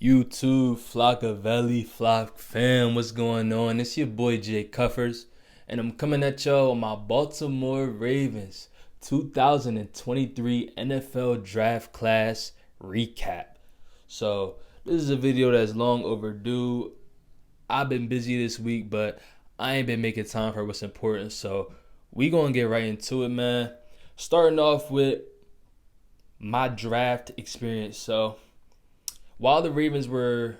YouTube, Flockavelli, Flock fam, what's going on? It's your boy Jay Cuffers, and I'm coming at y'all on my Baltimore Ravens 2023 NFL Draft Class Recap. So, this is a video that's long overdue. I've been busy this week, but I ain't been making time for what's important, so we gonna get right into it, man. Starting off with my draft experience. So, while the Ravens were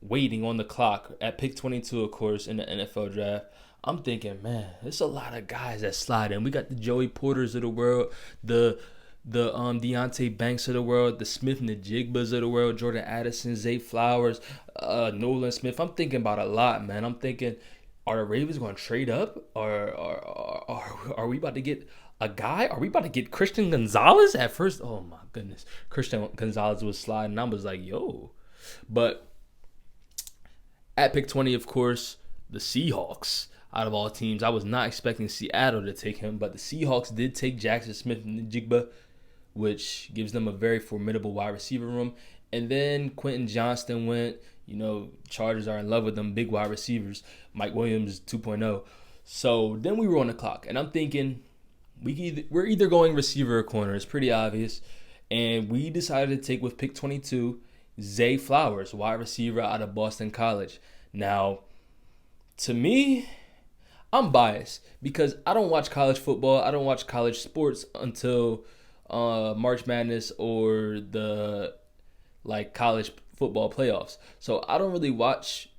waiting on the clock at pick 22, of course, in the NFL draft, I'm thinking, man, there's a lot of guys that slide in. We got the Joey Porters of the world, the Deontay Banks of the world, the Smith and the Jigbas of the world, Jordan Addison, Zay Flowers, Nolan Smith. I'm thinking about a lot, man. I'm thinking, are the Ravens going to trade up? Or are we about to get a guy? Are we about to get Christian Gonzalez at first? Oh my goodness. Christian Gonzalez was sliding. I was like, yo. But at pick 20, of course, the Seahawks, out of all teams, I was not expecting Seattle to take him, but the Seahawks did take Jackson Smith and Jigba, which gives them a very formidable wide receiver room. And then Quentin Johnston went. Chargers are in love with them big wide receivers. Mike Williams 2.0. So then we were on the clock, and I'm thinking we're either going receiver or corner. It's pretty obvious. And we decided to take with pick 22, Zay Flowers, wide receiver out of Boston College. Now, to me, I'm biased because I don't watch college football. I don't watch college sports until March Madness or the college football playoffs. So I don't really watch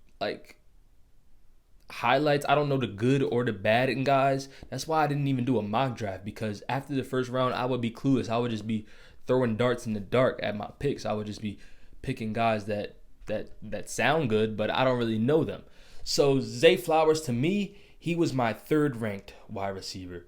highlights. I don't know the good or the bad in guys. That's why I didn't even do a mock draft, because after the first round I would be clueless. I would just be throwing darts in the dark at my picks. I would just be picking guys that sound good, but I don't really know them. So Zay Flowers, to me, he was my third ranked wide receiver,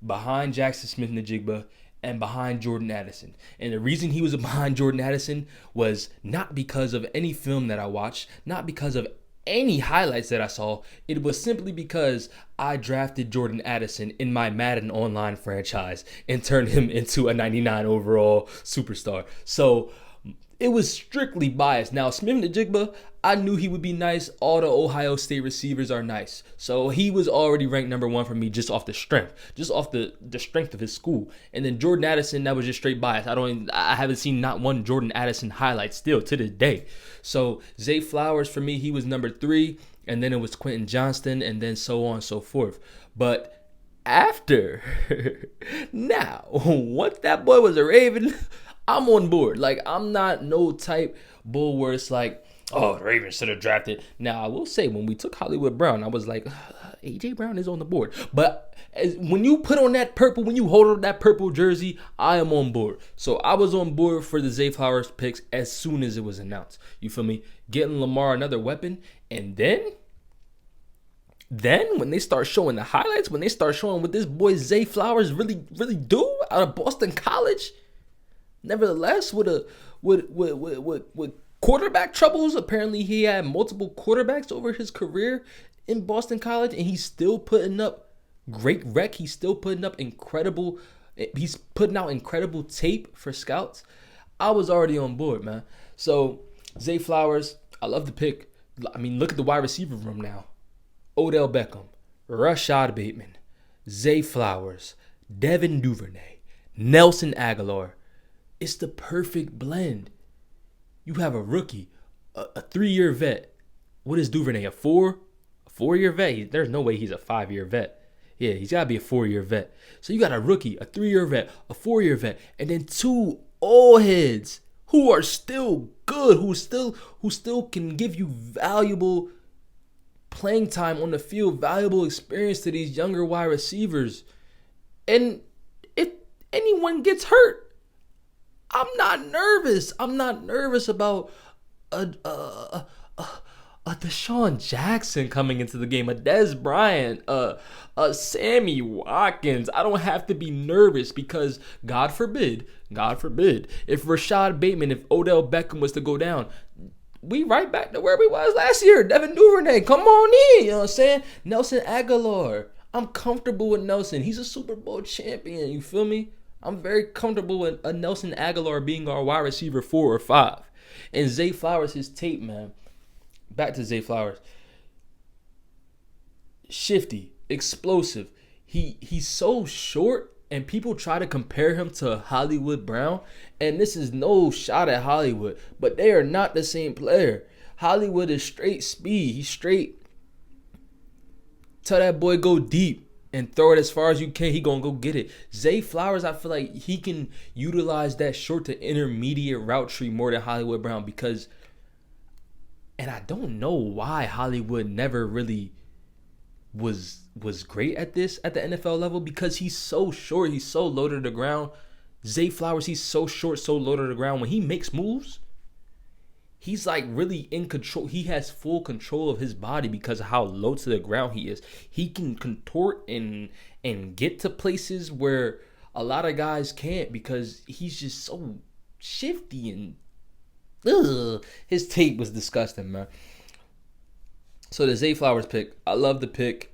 behind Jackson Smith-Njigba and behind Jordan Addison. And the reason he was behind Jordan Addison was not because of any film that I watched, not because of any highlights that I saw. It was simply because I drafted Jordan Addison in my Madden Online franchise and turned him into a 99 overall superstar. So it was strictly biased. Now, Smith-Njigba, I knew he would be nice. All the Ohio State receivers are nice. So he was already ranked number one for me just off the strength, just off the strength of his school. And then Jordan Addison, that was just straight bias. I haven't seen not one Jordan Addison highlight still to this day. So Zay Flowers, for me, he was number 3. And then it was Quentin Johnston, and then so on and so forth. But after, now, once that boy was a Raven, I'm on board. I'm not no type bull where it's like, oh, the Ravens should have drafted. Now, I will say, when we took Hollywood Brown, I was like, A.J. Brown is on the board. But when you put on that purple, when you hold on that purple jersey, I am on board. So I was on board for the Zay Flowers picks as soon as it was announced. You feel me? Getting Lamar another weapon. And then when they start showing the highlights, when they start showing what this boy Zay Flowers really do out of Boston College, nevertheless, with quarterback troubles, apparently he had multiple quarterbacks over his career in Boston College, and he's still putting up great rec. He's still putting up incredible. He's putting out incredible tape for scouts. I was already on board, man. So Zay Flowers, I love the pick. I mean, look at the wide receiver room now: Odell Beckham, Rashad Bateman, Zay Flowers, Devin Duvernay, Nelson Aguilar. It's the perfect blend. You have a rookie, a 3-year vet. What is Duvernay, a 4-year vet? There's no way he's a 5-year vet. Yeah, he's got to be a 4-year vet. So you got a rookie, a 3-year vet, a 4-year vet, and then 2 old heads who are still good, who still can give you valuable playing time on the field, valuable experience to these younger wide receivers. And if anyone gets hurt, I'm not nervous. I'm not nervous about a Deshaun Jackson coming into the game, a Dez Bryant, a Sammy Watkins. I don't have to be nervous because, God forbid, if Rashad Bateman, if Odell Beckham was to go down, we right back to where we was last year. Devin Duvernay, come on in. You know what I'm saying? Nelson Aguilar. I'm comfortable with Nelson. He's a Super Bowl champion. You feel me? I'm very comfortable with a Nelson Aguilar being our wide receiver 4 or 5. And Zay Flowers, his tape, man. Back to Zay Flowers. Shifty, explosive. He's so short, and people try to compare him to Hollywood Brown. And this is no shot at Hollywood, but they are not the same player. Hollywood is straight speed. He's straight. Tell that boy go deep and throw it as far as you can. He gonna go get it. Zay Flowers, I feel like he can utilize that short to intermediate route tree more than Hollywood Brown because, and I don't know why Hollywood never really was great at this at the NFL level, because he's so short, he's so low to the ground. Zay Flowers, he's so short, so low to the ground. When he makes moves, he's like really in control. He has full control of his body because of how low to the ground he is. He can contort and get to places where a lot of guys can't because he's just so shifty and his tape was disgusting, man. So the Zay Flowers pick, I love the pick.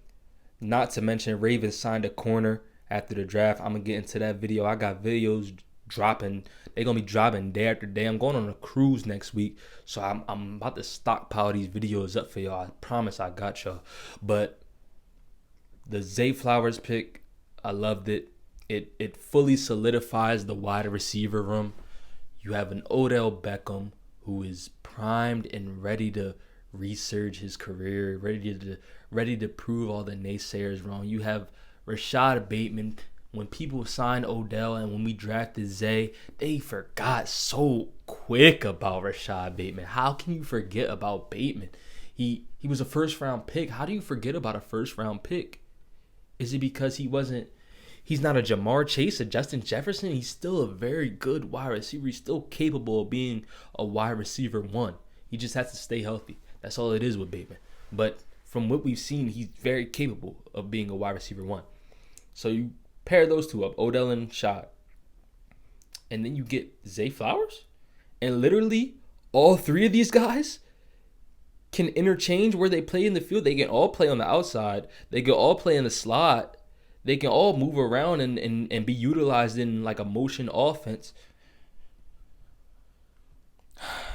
Not to mention Ravens signed a corner after the draft. I'm going to get into that video. I got videos dropping. They're going to be dropping day after day. I'm going on a cruise next week. So I'm about to stockpile these videos up for y'all. I promise I got y'all. But the Zay Flowers pick, I loved it. It fully solidifies the wide receiver room. You have an Odell Beckham who is primed and ready to resurge his career, ready to prove all the naysayers wrong. You have Rashad Bateman. When people signed Odell and when we drafted Zay, they forgot so quick about Rashad Bateman. How can you forget about Bateman? He was a first round pick. How do you forget about a first round pick? Is it because he's not a Jamar Chase, a Justin Jefferson? He's still a very good wide receiver. He's still capable of being a wide receiver one. He just has to stay healthy. That's all it is with Bateman. But from what we've seen, he's very capable of being a wide receiver one. So you pair those two up, Odell and Shad, and then you get Zay Flowers. And literally all three of these guys can interchange where they play in the field. They can all play on the outside. They can all play in the slot. They can all move around and be utilized in like a motion offense.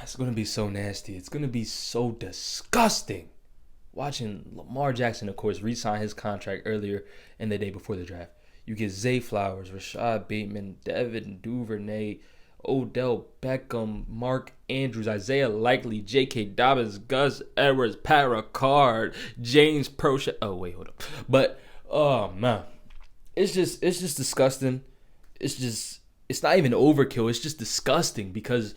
It's going to be so nasty. It's going to be so disgusting. Watching Lamar Jackson, of course, re-sign his contract earlier in the day before the draft. You get Zay Flowers, Rashad Bateman, Devin Duvernay, Odell Beckham, Mark Andrews, Isaiah Likely, J.K. Dobbins, Gus Edwards, Pat Ricard, James Prochet. Oh, wait, hold up. But, oh, man. It's just disgusting. It's not even overkill. It's just disgusting because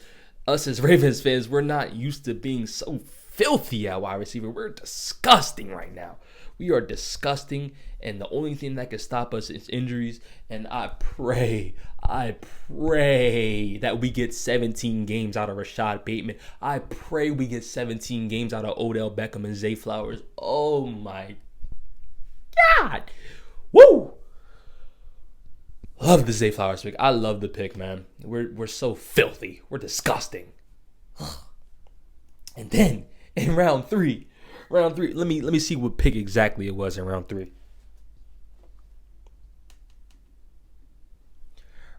us as Ravens fans, we're not used to being so filthy at wide receiver. We're disgusting right now. We are disgusting, and the only thing that can stop us is injuries. And I pray that we get 17 games out of Rashad Bateman. I pray we get 17 games out of Odell Beckham and Zay Flowers. Oh my God. Woo! Love the Zay Flowers pick. I love the pick, man. We're so filthy. We're disgusting. And then in round three, let me see what pick exactly it was in round 3.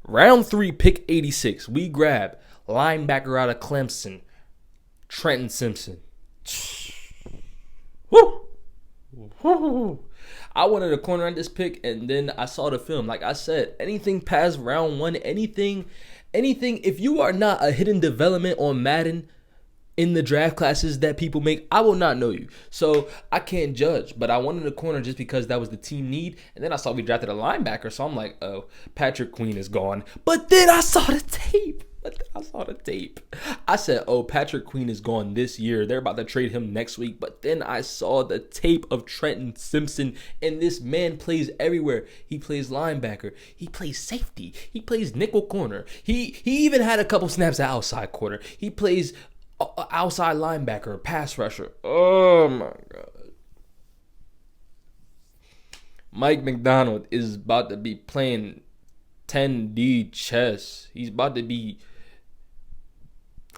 Round 3, pick 86. We grab linebacker out of Clemson, Trenton Simpson. Woo! I wanted a corner on this pick, and then I saw the film. Like I said, anything past round 1, anything, if you are not a hidden development on Madden in the draft classes that people make, I will not know you. So I can't judge, but I wanted a corner just because that was the team need. And then I saw we drafted a linebacker, so I'm like, oh, Patrick Queen is gone. But then I saw the tape. I said, oh, Patrick Queen is gone this year. They're about to trade him next week. But then I saw the tape of Trenton Simpson, and this man plays everywhere. He plays linebacker. He plays safety. He plays nickel corner. He even had a couple snaps at outside corner. He plays outside linebacker, pass rusher. Oh, my God. Mike McDonald is about to be playing 10D chess. He's about to be...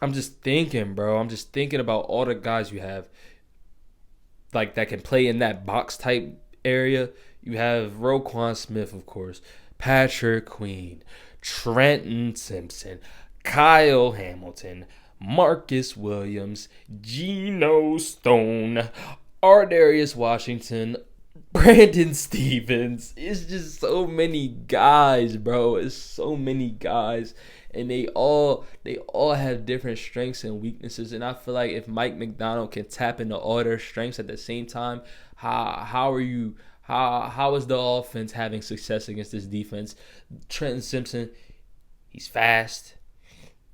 I'm just thinking, bro. I'm just thinking about all the guys you have, like, that can play in that box type area. You have Roquan Smith, of course, Patrick Queen, Trenton Simpson, Kyle Hamilton, Marcus Williams, Geno Stone, Ardarius Washington, Brandon Stevens. It's just so many guys, bro. It's so many guys. And they all have different strengths and weaknesses. And I feel like if Mike McDonald can tap into all their strengths at the same time, how is the offense having success against this defense? Trenton Simpson, he's fast.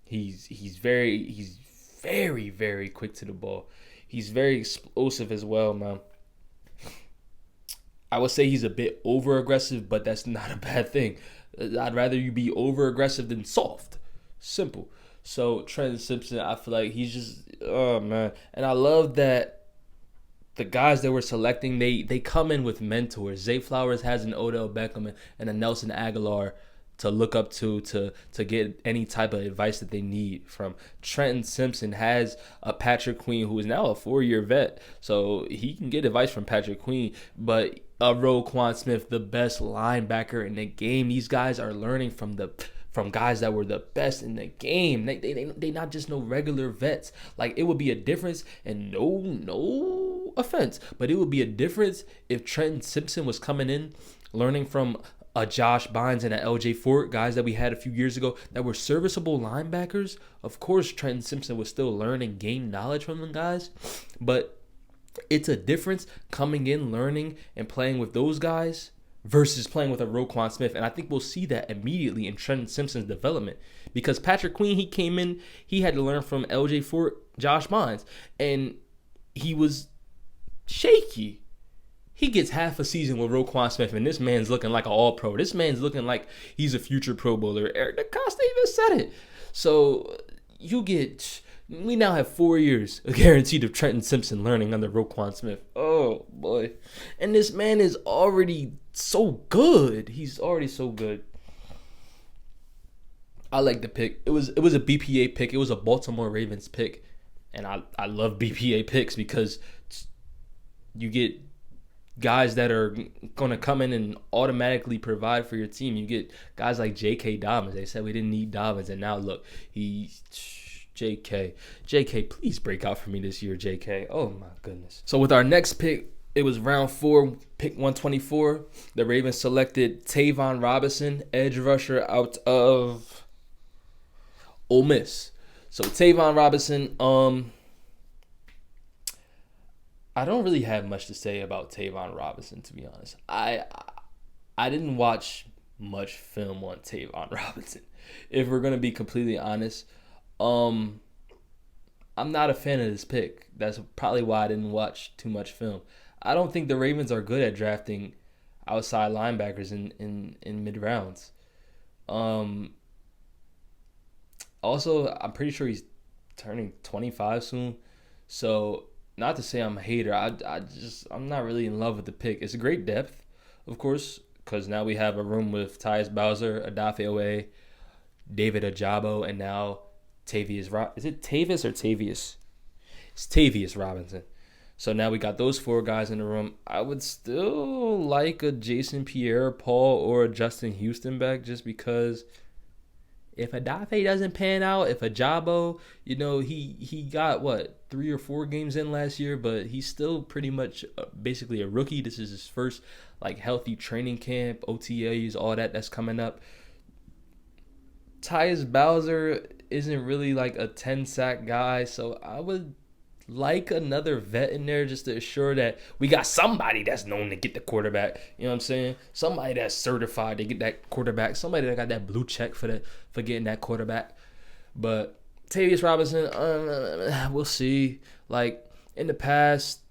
He's very, very quick to the ball. He's very explosive as well, man. I would say he's a bit over aggressive, but that's not a bad thing. I'd rather you be over aggressive than soft. Simple. So Trenton Simpson, I feel like he's just, oh man. And I love that the guys that we're selecting, they come in with mentors. Zay Flowers has an Odell Beckham and a Nelson Aguilar to look up to get any type of advice that they need from. Trenton Simpson has a Patrick Queen who is now a 4-year vet, so he can get advice from Patrick Queen. But Roquan Smith, the best linebacker in the game. These guys are learning from guys that were the best in the game. They not just no regular vets. Like, it would be a difference, and no offense, but it would be a difference if Trenton Simpson was coming in learning from a Josh Bynes and a LJ Fort, guys that we had a few years ago that were serviceable linebackers. Of course, Trenton Simpson was still learning, gain knowledge from them guys, but it's a difference coming in, learning, and playing with those guys versus playing with a Roquan Smith. And I think we'll see that immediately in Trenton Simpson's development, because Patrick Queen, he came in, he had to learn from LJ Fort, Josh Bynes, and he was shaky. He gets half a season with Roquan Smith, and this man's looking like an all-pro. This man's looking like he's a future Pro Bowler. Eric DeCosta even said it. So we now have 4 years guaranteed of Trenton Simpson learning under Roquan Smith. Oh, boy. And this man is already so good. He's already so good. I like the pick. It was a BPA pick. It was a Baltimore Ravens pick. And I love BPA picks because you get guys that are going to come in and automatically provide for your team. You get guys like J.K. Dobbins. They said we didn't need Dobbins, and now look, he's J.K., please break out for me this year, J.K. Oh, my goodness. So with our next pick, it was round 4, pick 124. The Ravens selected Tavon Robinson, edge rusher out of Ole Miss. So Tavon Robinson, I don't really have much to say about Tavon Robinson, to be honest. I didn't watch much film on Tavon Robinson, if we're going to be completely honest. I'm not a fan of this pick. That's probably why I didn't watch too much film. I don't think the Ravens are good at drafting outside linebackers in mid-rounds. Also, I'm pretty sure he's turning 25 soon. So, not to say I'm a hater, I'm not really in love with the pick. It's a great depth, of course, because now we have a room with Tyus Bowser, Odafe Owe, David Ajabo, and now Tavius. Is it Tavis or Tavius? It's Tavius Robinson. So now we got those 4 guys in the room. I would still like a Jason Pierre-Paul or a Justin Houston back, just because if Odafe doesn't pan out, if Ajabo, he got 3 or 4 games in last year, but he's still pretty much basically a rookie. This is his first healthy training camp, OTAs, all that's coming up. Tyus Bowser isn't really a 10-sack guy, so I would like another vet in there just to assure that we got somebody that's known to get the quarterback. You know what I'm saying? Somebody that's certified to get that quarterback. Somebody that got that blue check for getting that quarterback. But Tavius Robinson, we'll see. In the past,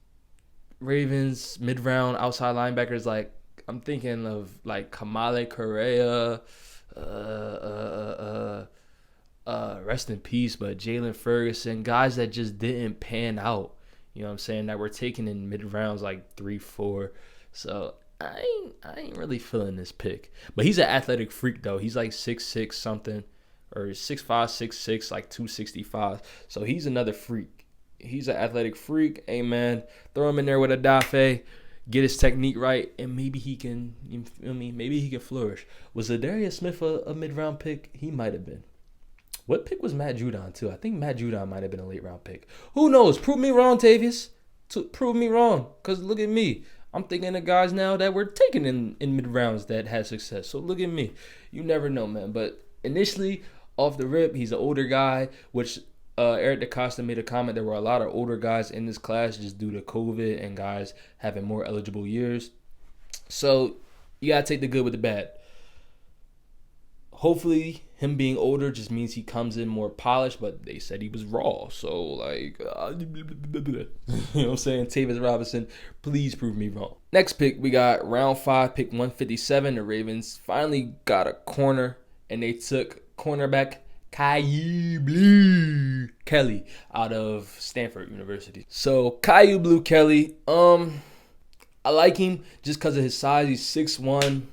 Ravens mid-round outside linebackers, I'm thinking of Kamale Correa, rest in peace, but Jalen Ferguson, guys that just didn't pan out, you know what I'm saying, that were taken in mid-rounds 3, 4. So I ain't really feeling this pick. But he's an athletic freak, though. He's 6'6" something, or 6'5", 6'6", 265. So he's another freak. He's an athletic freak. Hey, man, throw him in there with Odafe, get his technique right, and maybe he can, you feel me? Maybe he can flourish. Was Zadarius Smith a mid-round pick? He might have been. What pick was Matt Judon too? I think Matt Judon might have been a late round pick. Who knows? Prove me wrong, Tavius. Prove me wrong. Because look at me. I'm thinking of guys now that were taken in mid rounds that had success. So look at me. You never know, man. But initially, off the rip, he's an older guy, which Eric DaCosta made a comment. There were a lot of older guys in this class just due to COVID and guys having more eligible years. So you got to take the good with the bad. Hopefully, him being older just means he comes in more polished, but they said he was raw. So, like, you know what I'm saying? Tavis Robinson, please prove me wrong. Next pick, we got round 5, pick 157. The Ravens finally got a corner, and they took cornerback Caillou Blue Kelly out of Stanford University. So, Caillou Blue Kelly, I like him just because of his size. He's 6'1",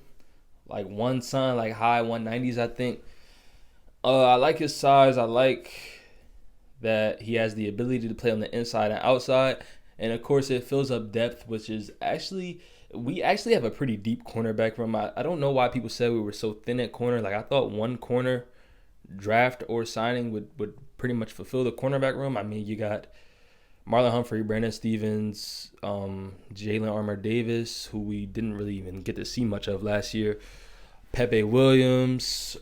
like high 190s, I think. I like his size. I like that he has the ability to play on the inside and outside. And, of course, it fills up depth, which is we actually have a pretty deep cornerback room. I don't know why people said we were so thin at corner. Like, I thought one corner draft or signing would pretty much fulfill the cornerback room. I mean, you got Marlon Humphrey, Brandon Stevens, Jalen Armour-Davis, who we didn't really even get to see much of last year, Pepe Williams,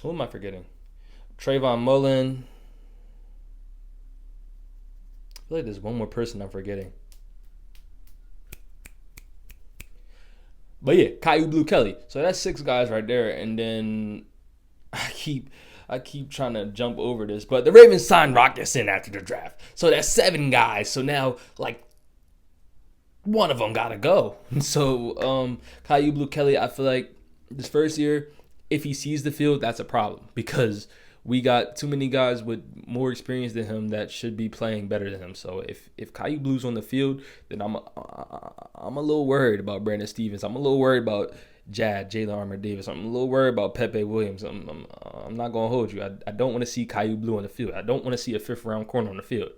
who am I forgetting? Trayvon Mullen. I feel like there's one more person I'm forgetting. But yeah, Caillou Blue Kelly. So that's 6 guys right there. And then I keep trying to jump over this, but the Ravens signed Rocketson after the draft. So that's 7 guys. So now, like, one of them got to go. So Caillou Blue Kelly, I feel like this first year, if he sees the field, that's a problem because we got too many guys with more experience than him that should be playing better than him. So if Caillou Blue's on the field, then I'm a little worried about Brandon Stevens. I'm a little worried about Jalen Armour-Davis. I'm a little worried about Pepe Williams. I'm not gonna hold you. I don't want to see Caillou Blue on the field. I don't want to see a 5th round corner on the field.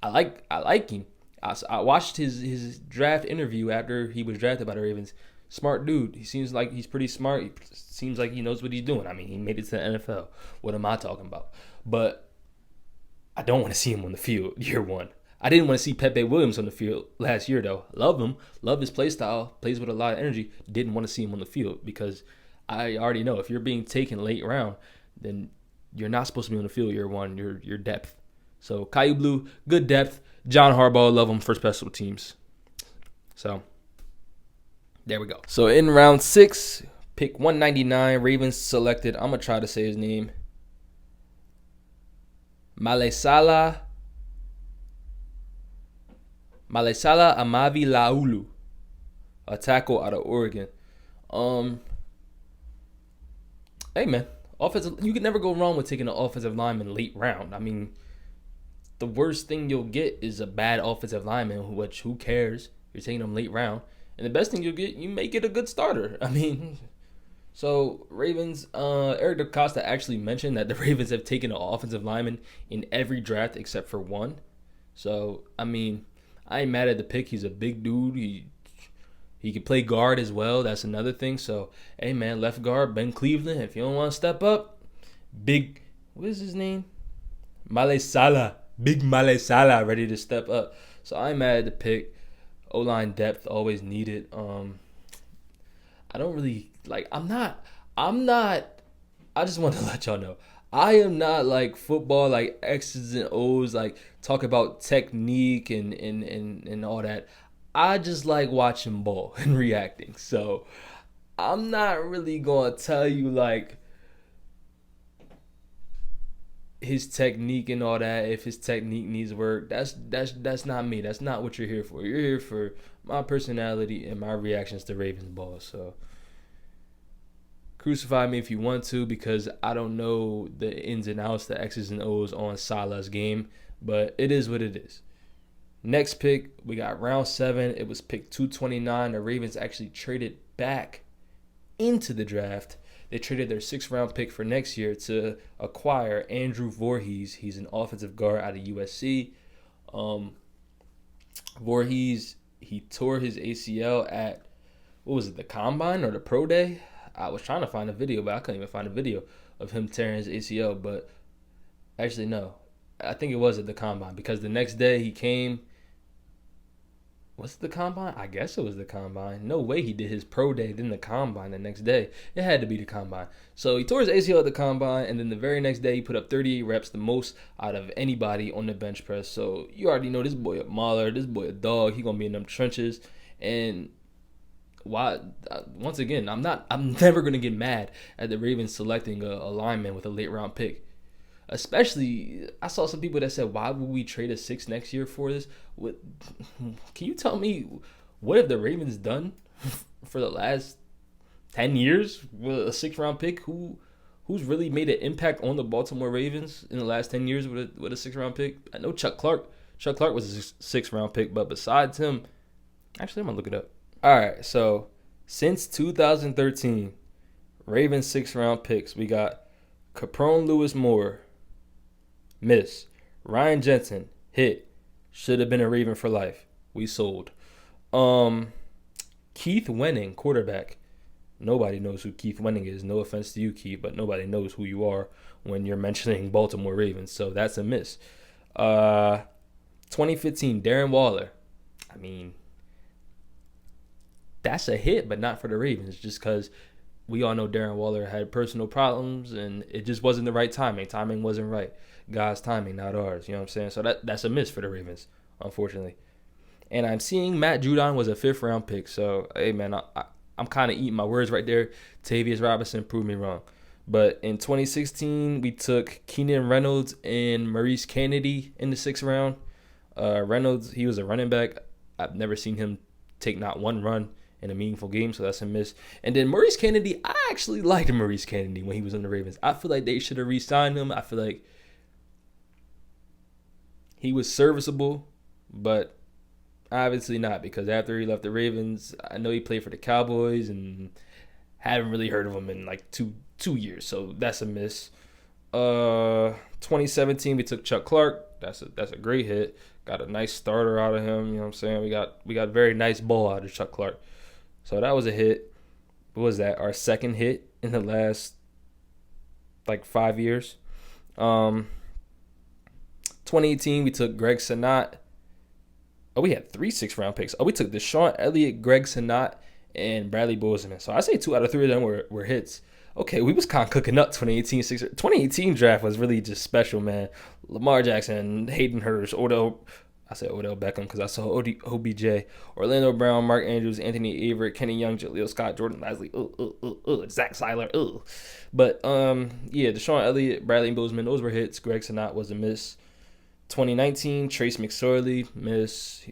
I like him. I watched his draft interview after he was drafted by the Ravens. Smart dude. He seems like he's pretty smart. He seems like he knows what he's doing. I mean, he made it to the NFL. What am I talking about? But I don't want to see him on the field year one. I didn't want to see Pepe Williams on the field last year, though. Love him. Love his play style. Plays with a lot of energy. Didn't want to see him on the field because I already know if you're being taken late round, then you're not supposed to be on the field year one. Your depth. So, Caillou Blue, good depth. John Harbaugh, love him for special teams. So, there we go. So, in round 6, pick 199, Ravens selected, I'm going to try to say his name, Malesala Amavi Laulu, a tackle out of Oregon. Hey, man, you can never go wrong with taking an offensive lineman late round. I mean, the worst thing you'll get is a bad offensive lineman, which who cares? You're taking them late round. And the best thing you'll get, you may get a good starter. I mean, so Ravens, Eric DaCosta actually mentioned that the Ravens have taken an offensive lineman in every draft except for one. So, I mean, I ain't mad at the pick. He's a big dude. He can play guard as well. That's another thing. So, hey, man, left guard, Ben Cleveland. If you don't want to step up, what is his name? Big Male Sala ready to step up. So, I ain't mad at the pick. O-line depth always needed. I don't really, I just want to let y'all know. I am not like football, like X's and O's, like talk about technique and all that. I just like watching ball and reacting. So I'm not really going to tell you like his technique and all that. If his technique needs work, that's not me. That's not what you're here for. You're here for my personality and my reactions to Ravens ball. So crucify me if you want to, because I don't know the ins and outs, the X's and O's on Salah's game, but it is what it is. Next pick, we got round 7. It was pick 229. The Ravens actually traded back into the draft. They traded their 6th round pick for next year to acquire Andrew Voorhees. He's an offensive guard out of USC. Voorhees, he tore his ACL at, the Combine or the Pro Day? I was trying to find a video, but I couldn't even find a video of him tearing his ACL. But actually, no, I think it was at the combine because the next day he came. Was it the combine? I guess it was the combine. No way he did his pro day, then the combine the next day. It had to be the combine. So he tore his ACL at the combine, and then the very next day he put up 38 reps, the most out of anybody on the bench press. So you already know this boy a mauler, this boy a dog. He gonna be in them trenches. And why? Once again, I'm never gonna get mad at the Ravens selecting a lineman with a late round pick. Especially, I saw some people that said, "Why would we trade a six next year for this?" What? Can you tell me what have the Ravens done for the last 10 years with a 6 round pick? Who's really made an impact on the Baltimore Ravens in the last 10 years with a 6 round pick? I know Chuck Clark. Chuck Clark was a 6 round pick, but besides him, actually, I'm gonna look it up. All right, so since 2013, Ravens 6 round picks. We got Caprone Lewis Moore. Miss. Ryan Jensen, hit. Should have been a Raven for life. We sold. Keith Wenning, quarterback. Nobody knows who Keith Wenning is. No offense to you, Keith, but nobody knows who you are when you're mentioning Baltimore Ravens. So that's a miss. 2015, Darren Waller. I mean, that's a hit, but not for the Ravens, just because we all know Darren Waller had personal problems, and it just wasn't the right timing. Timing wasn't right. God's timing, not ours. You know what I'm saying? So that's a miss for the Ravens, unfortunately. And I'm seeing Matt Judon was a 5th-round pick. So, hey, man, I'm kind of eating my words right there. Tavius Robinson proved me wrong. But in 2016, we took Keenan Reynolds and Maurice Kennedy in the 6th round. Reynolds, he was a running back. I've never seen him take not one run in a meaningful game, so that's a miss. And then Maurice Kennedy, I actually liked Maurice Kennedy when he was on the Ravens. I feel like they should have re-signed him. I feel like he was serviceable, but obviously not, because after he left the Ravens, I know he played for the Cowboys and haven't really heard of him in like two years, so that's a miss. 2017, we took Chuck Clark. That's a great hit. Got a nice starter out of him. You know what I'm saying? We got very nice ball out of Chuck Clark. So that was a hit. What was that? Our second hit in the last like 5 years. 2018, we took Greg Senat. Oh, we had 3 6-round picks. Oh, we took Deshaun Elliott, Greg Senat, and Bradley Bozeman. So I say 2 out of 3 of them were hits. Okay, we was kind of cooking up 2018 draft was really just special, man. Lamar Jackson, Hayden Hurst, Odell Beckham because I saw OBJ, Orlando Brown, Mark Andrews, Anthony Averett, Kenny Young, Jaleel Scott, Jordan Lasley, Zach Seiler, But, yeah, Deshaun Elliott, Bradley Bozeman, those were hits. Greg Senat was a miss. 2019, Trace McSorley, miss.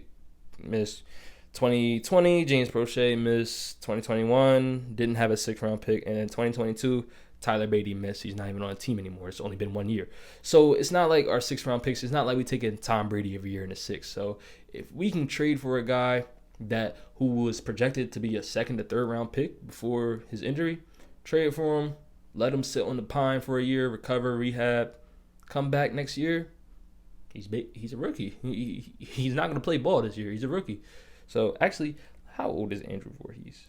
2020, James Prochet, miss. 2021, didn't have a 6th-round pick. And then 2022, Tyler Beatty, miss. He's not even on a team anymore. It's only been 1 year. So it's not like our 6th-round picks. It's not like we take in Tom Brady every year in the 6th. So if we can trade for a guy who was projected to be a 2nd to 3rd-round pick before his injury, trade for him, let him sit on the pine for a year, recover, rehab, come back next year, he's a rookie. He's not going to play ball this year. He's a rookie. So, actually, how old is Andrew Voorhees?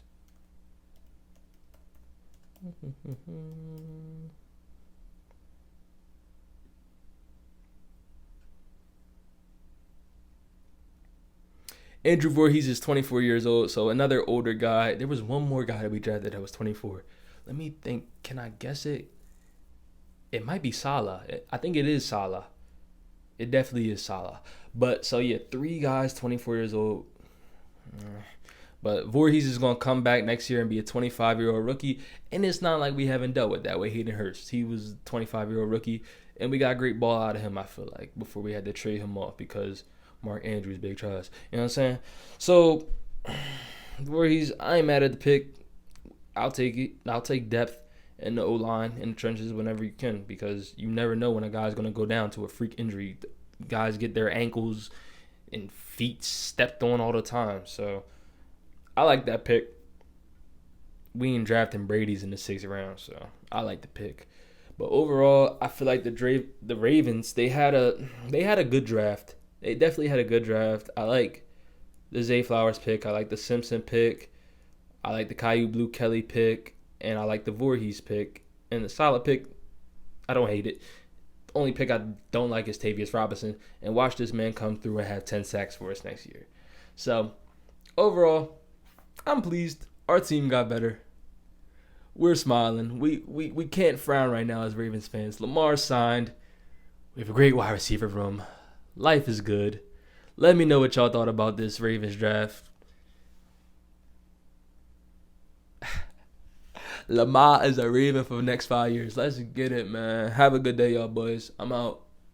Andrew Voorhees is 24 years old, so another older guy. There was one more guy that we drafted that was 24. Let me think. Can I guess it? It might be Salah. I think it is Salah. It definitely is Salah. But, so yeah, 3 guys, 24 years old. But Voorhees is going to come back next year and be a 25-year-old rookie. And it's not like we haven't dealt with that with Hayden Hurst. He was a 25-year-old rookie. And we got great ball out of him, I feel like, before we had to trade him off because Mark Andrews, big tries. You know what I'm saying? So, Voorhees, I ain't mad at the pick. I'll take it. I'll take depth in the O-line, in the trenches whenever you can, because you never know when a guy's going to go down to a freak injury. Guys get their ankles and feet stepped on all the time. So I like that pick. We ain't drafting Brady's in the 6th round, so I like the pick. But overall, I feel like the Ravens, they had a good draft. They definitely had a good draft. I like the Zay Flowers pick. I like the Simpson pick. I like the Caillou Blue Kelly pick. and I like the Voorhees pick. And the solid pick, I don't hate it. The only pick I don't like is Tavius Robinson. And watch this man come through and have 10 sacks for us next year. So, overall, I'm pleased. Our team got better. We're smiling. We can't frown right now as Ravens fans. Lamar signed. We have a great wide receiver room. Life is good. Let me know what y'all thought about this Ravens draft. Lamar is a Raven for the next 5 years. Let's get it, man. Have a good day, y'all boys. I'm out.